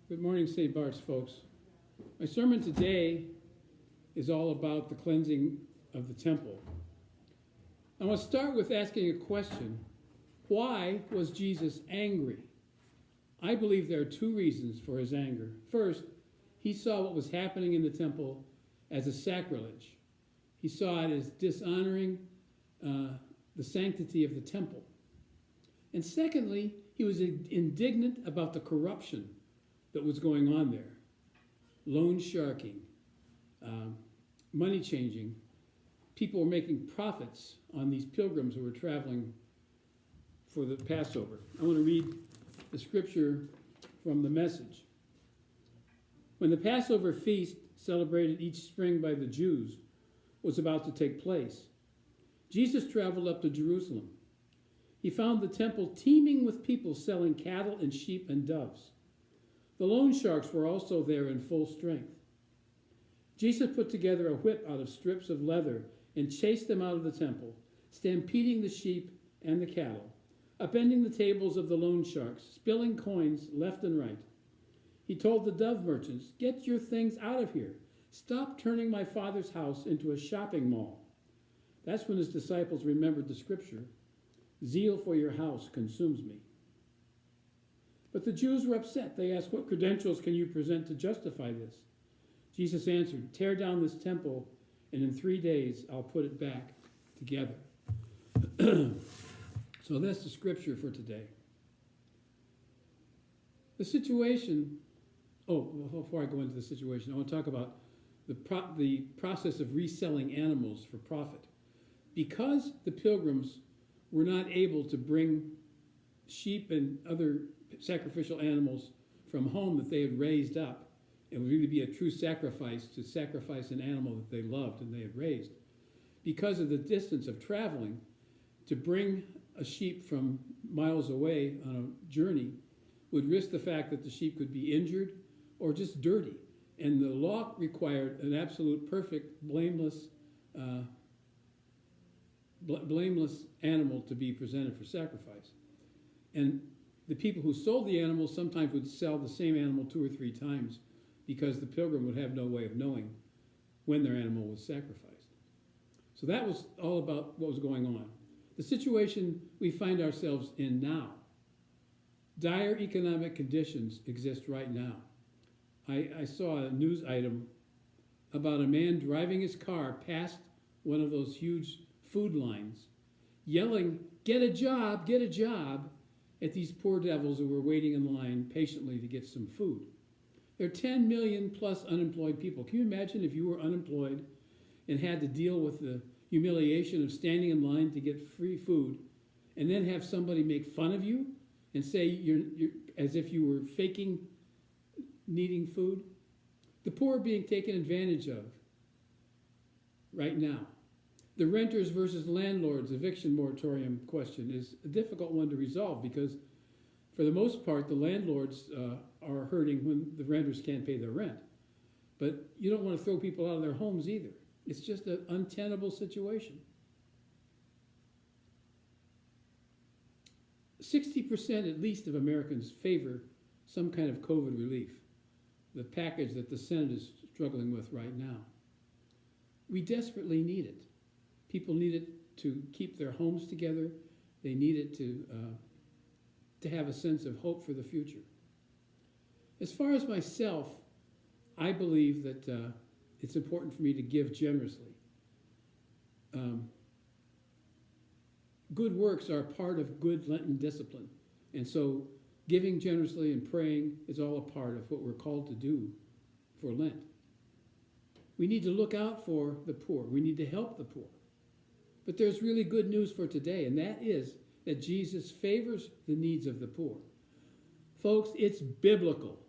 Good morning, St. Bart's, folks. My sermon today is all about the cleansing of the temple. I want to start with asking a question. Why was Jesus angry? I believe there are two reasons for his anger. First, he saw what was happening in the temple as a sacrilege. He saw it as dishonoring the sanctity of the temple. And secondly, he was indignant about the corruption that was going on there. Loan sharking, money changing. People were making profits on these pilgrims who were traveling for the Passover. I want to read the scripture from the Message. When the Passover feast, celebrated each spring by the Jews, was about to take place, Jesus traveled up to Jerusalem. He found the temple teeming with people selling cattle and sheep and doves. The loan sharks were also there in full strength. Jesus put together a whip out of strips of leather and chased them out of the temple, stampeding the sheep and the cattle, upending the tables of the loan sharks, spilling coins left and right. He told the dove merchants, "Get your things out of here. Stop turning my Father's house into a shopping mall." That's when his disciples remembered the scripture, "Zeal for your house consumes me." But the Jews were upset. They asked, "What credentials can you present to justify this?" Jesus answered, "Tear down this temple, and in 3 days I'll put it back together." So that's the scripture for today. The situation, before I go into the situation, I want to talk about the process of reselling animals for profit. Because the pilgrims were not able to bring sheep and other sacrificial animals from home that they had raised up, it would really be a true sacrifice to sacrifice an animal that they loved and they had raised. Because of the distance of traveling, to bring a sheep from miles away on a journey would risk the fact that the sheep could be injured or just dirty. And the law required an absolute, perfect, blameless animal to be presented for sacrifice. And the people who sold the animals sometimes would sell the same animal 2 or 3 times because the pilgrim would have no way of knowing when their animal was sacrificed. So that was all about what was going on. The situation we find ourselves in now. Dire economic conditions exist right now. I saw a news item about a man driving his car past one of those huge food lines, yelling, "Get a job, get a job," at these poor devils who were waiting in line patiently to get some food. There are 10 million plus unemployed people. Can you imagine if you were unemployed and had to deal with the humiliation of standing in line to get free food and then have somebody make fun of you and say you're as if you were faking needing food? The poor are being taken advantage of right now. The renters versus landlords eviction moratorium question is a difficult one to resolve because, for the most part, the landlords are hurting when the renters can't pay their rent. But you don't want to throw people out of their homes either. It's just an untenable situation. 60% at least of Americans favor some kind of COVID relief, the package that the Senate is struggling with right now. We desperately need it. People need it to keep their homes together. They need it to have a sense of hope for the future. As far as myself, I believe that it's important for me to give generously. Good works are part of good Lenten discipline. And so giving generously and praying is all a part of what we're called to do for Lent. We need to look out for the poor. We need to help the poor. But there's really good news for today, and that is that Jesus favors the needs of the poor. Folks, it's biblical